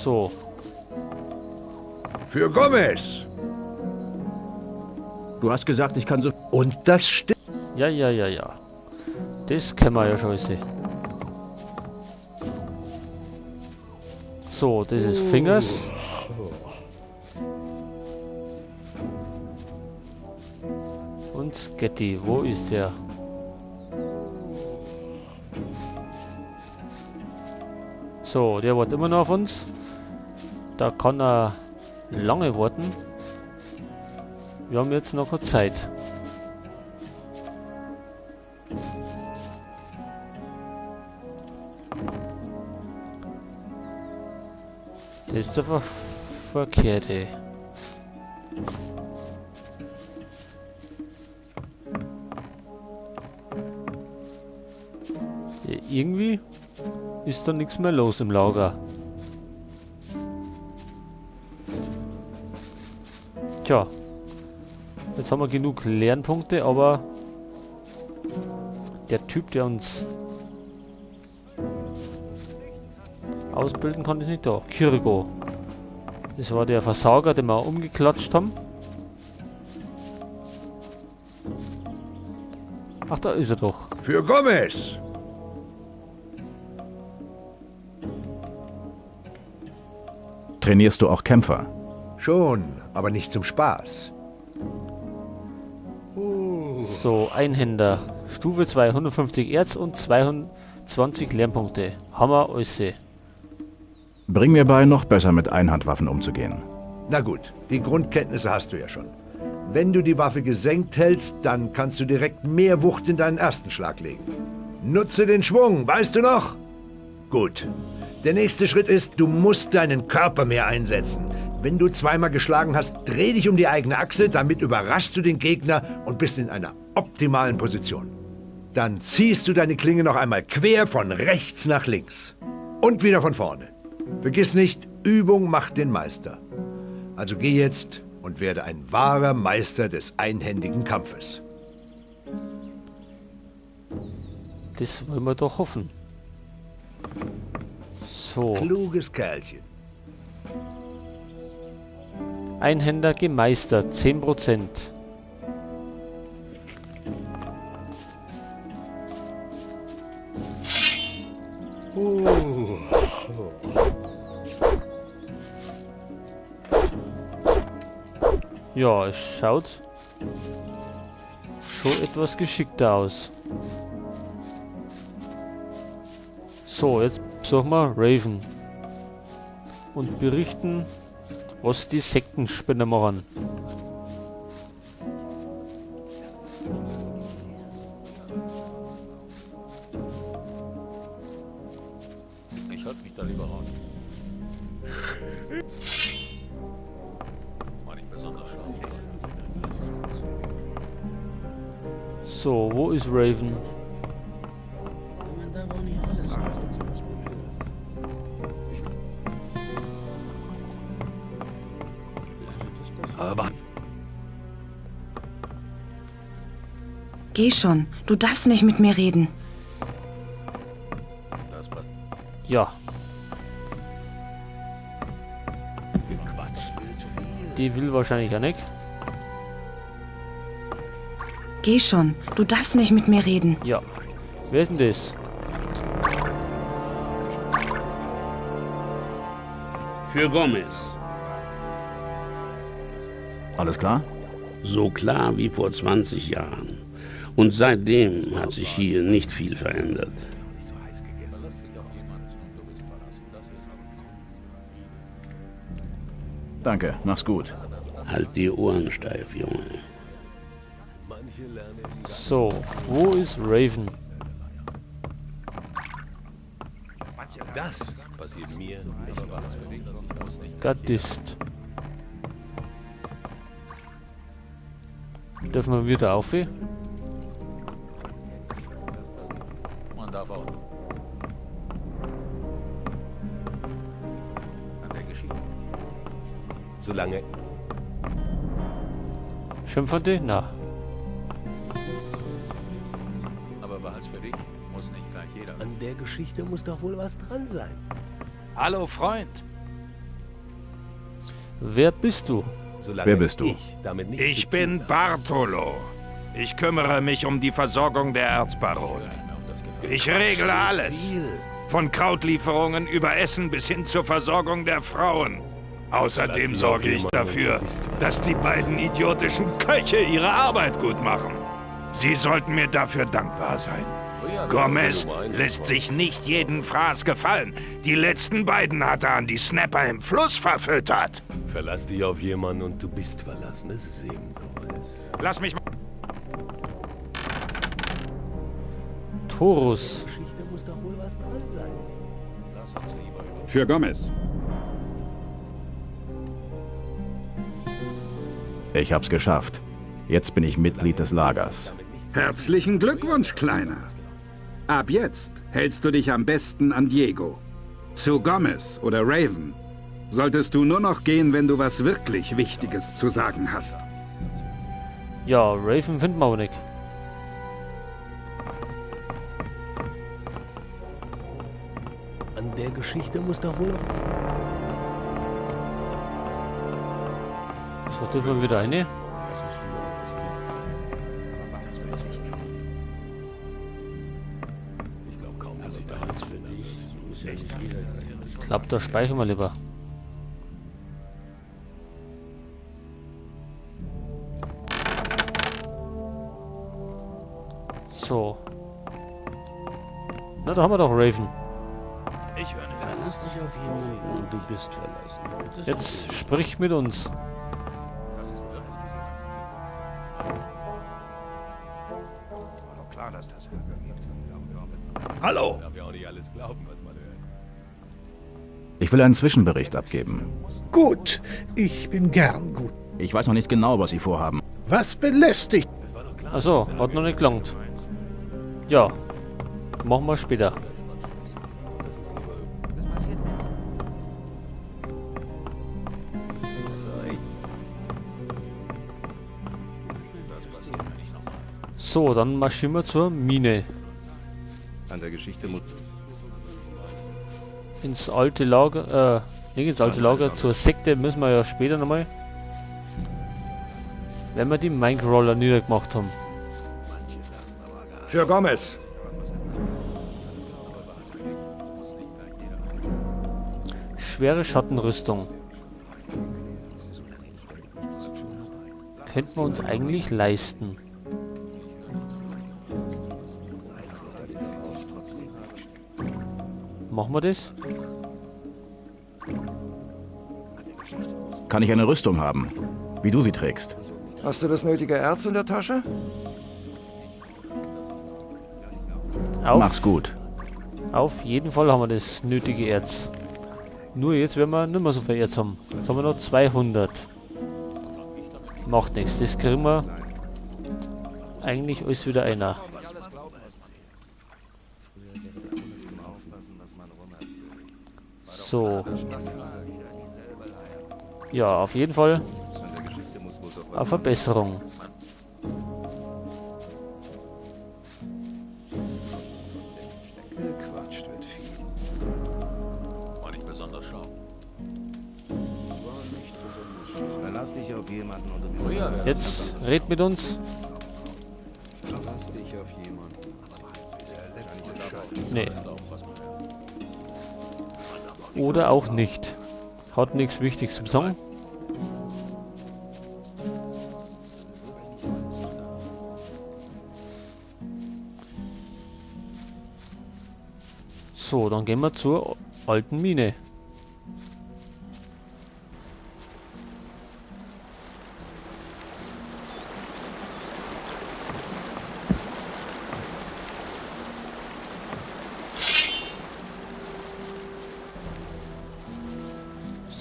So. Für Gomez. Du hast gesagt, ich kann so... Und das stimmt. Ja. Das kennen wir ja schon sehen. So, das ist Fingers. Und Sketty, wo ist der? So, der wartet immer noch auf uns. Da kann er lange warten. Wir haben jetzt noch Zeit. Das ist der Verkehrte. Ja, irgendwie ist da nichts mehr los im Lager. Tja, jetzt haben wir genug Lernpunkte, aber der Typ, der uns ausbilden kann, ist nicht da. Kirgo. Das war der Versager, den wir umgeklatscht haben. Ach, da ist er doch. Für Gomez. Trainierst du auch Kämpfer? Schon, aber nicht zum Spaß. So, Einhänder. Stufe 2, 150 Erz und 220 Lernpunkte. Hammer, alles. Bring mir bei, noch besser mit Einhandwaffen umzugehen. Na gut, die Grundkenntnisse hast du ja schon. Wenn du die Waffe gesenkt hältst, dann kannst du direkt mehr Wucht in deinen ersten Schlag legen. Nutze den Schwung, weißt du noch? Gut. Der nächste Schritt ist, du musst deinen Körper mehr einsetzen. Wenn du zweimal geschlagen hast, dreh dich um die eigene Achse, damit überraschst du den Gegner und bist in einer optimalen Position. Dann ziehst du deine Klinge noch einmal quer von rechts nach links. Und wieder von vorne. Vergiss nicht, Übung macht den Meister. Also geh jetzt und werde ein wahrer Meister des einhändigen Kampfes. Das wollen wir doch hoffen. So. Kluges Kerlchen. Einhänder gemeistert, 10%. Ja, es schaut schon etwas geschickter aus. So, jetzt besuchen wir Raven und berichten, was die Sektenspinner machen. Ich halte mich da lieber raus. War nicht besonders schlau. So, wo ist Raven? Aber Geh schon, du darfst nicht mit mir reden. das war Ja, gequatscht wird viel. die will wahrscheinlich auch nicht. Geh schon, du darfst nicht mit mir reden. Ja, wer ist denn das? Für Gomez. Alles klar? So klar wie vor 20 Jahren. Und seitdem hat sich hier nicht viel verändert. Danke, mach's gut. Halt die Ohren steif, Junge. So, wo ist Raven? Das passiert mir nicht. Gardist. Dürfen wir wieder auf? Man darf auch. An der Geschichte. Solange Schimpfende? Na. aber behalt's für dich. Muss nicht gleich jeder. An der Geschichte muss doch wohl was dran sein. Hallo, Freund. Wer bist du? Solange Wer bist du? ich damit nichts Ich zu bin tun Bartolo. Ich kümmere mich um die Versorgung der Erzbarone. Ich regle alles. Von Krautlieferungen über Essen bis hin zur Versorgung der Frauen. Außerdem sorge ich dafür, dass die beiden idiotischen Köche ihre Arbeit gut machen. Sie sollten mir dafür dankbar sein. Gomez lässt sich nicht jeden Fraß gefallen. Die letzten beiden hat er an die Snapper im Fluss verfüttert. Verlass dich auf jemanden und du bist verlassen. Das ist eben so. Lass mich mal... Taurus. Geschichte muss doch wohl was dran sein. Für Gomez. Ich hab's geschafft. Jetzt bin ich Mitglied des Lagers. Herzlichen Glückwunsch, Kleiner. Ab jetzt hältst du dich am besten an Diego. Zu Gomez oder Raven solltest du nur noch gehen, wenn du was wirklich Wichtiges zu sagen hast. Ja, Raven finden wir aber nicht. An der Geschichte muss doch wohl... So, dürfen wir wieder eine. Ich glaube kaum, dass ich da alles finde. Ich glaube, da speichern wir lieber. So. Na, da haben wir doch Raven. Ich höre nicht. Verlass dich auf jemanden und du bist verlassen. Das Jetzt sprich mit uns. Klar, dass das Hallo! Darf ja auch nicht alles glauben, was man hört. Ich will einen Zwischenbericht abgeben. Gut, ich bin gern gut. Ich weiß noch nicht genau, was Sie vorhaben. Was belästigt? Achso, hat noch nicht gelangt. Ja. Machen wir später. So, dann marschieren wir zur Mine. An der Geschichte muss... Ins alte Lager, nicht ins alte Lager, zur Sekte müssen wir ja später nochmal. Wenn wir die Minecrawler niedergemacht haben. Für Gomez. Schwere Schattenrüstung. Könnten wir uns eigentlich leisten. Machen wir das? Kann ich eine Rüstung haben, wie du sie trägst? Hast du das nötige Erz in der Tasche? Mach's gut. Auf jeden Fall haben wir das nötige Erz. Nur jetzt werden wir nicht mehr so viel Erz haben. Jetzt haben wir noch 200. Macht nichts, das kriegen wir eigentlich alles wieder einer. So. Ja, auf jeden Fall eine Verbesserung. Gequatscht wird viel. War nicht besonders schlau. Verlass dich auf jemanden und du bist Jetzt red mit uns. Verlass dich auf jemanden. Nee. Oder auch nicht. Hat nichts Wichtiges zum Sagen. So, dann gehen wir zur alten Mine.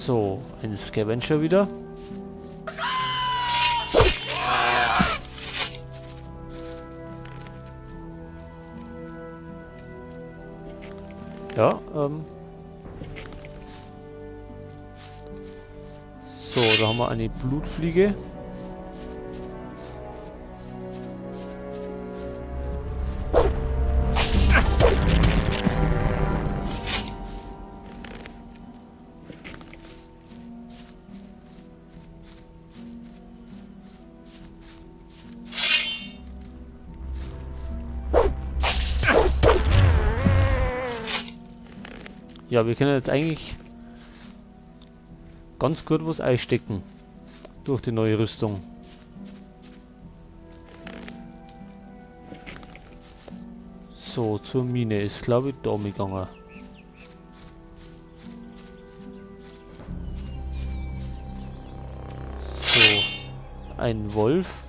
So, ein Scavenger wieder. Ja, so, da haben wir eine Blutfliege. Ja, wir können jetzt eigentlich ganz gut was einstecken. Durch die neue Rüstung. So, zur Mine ist, glaube ich, da gegangen. So, ein Wolf.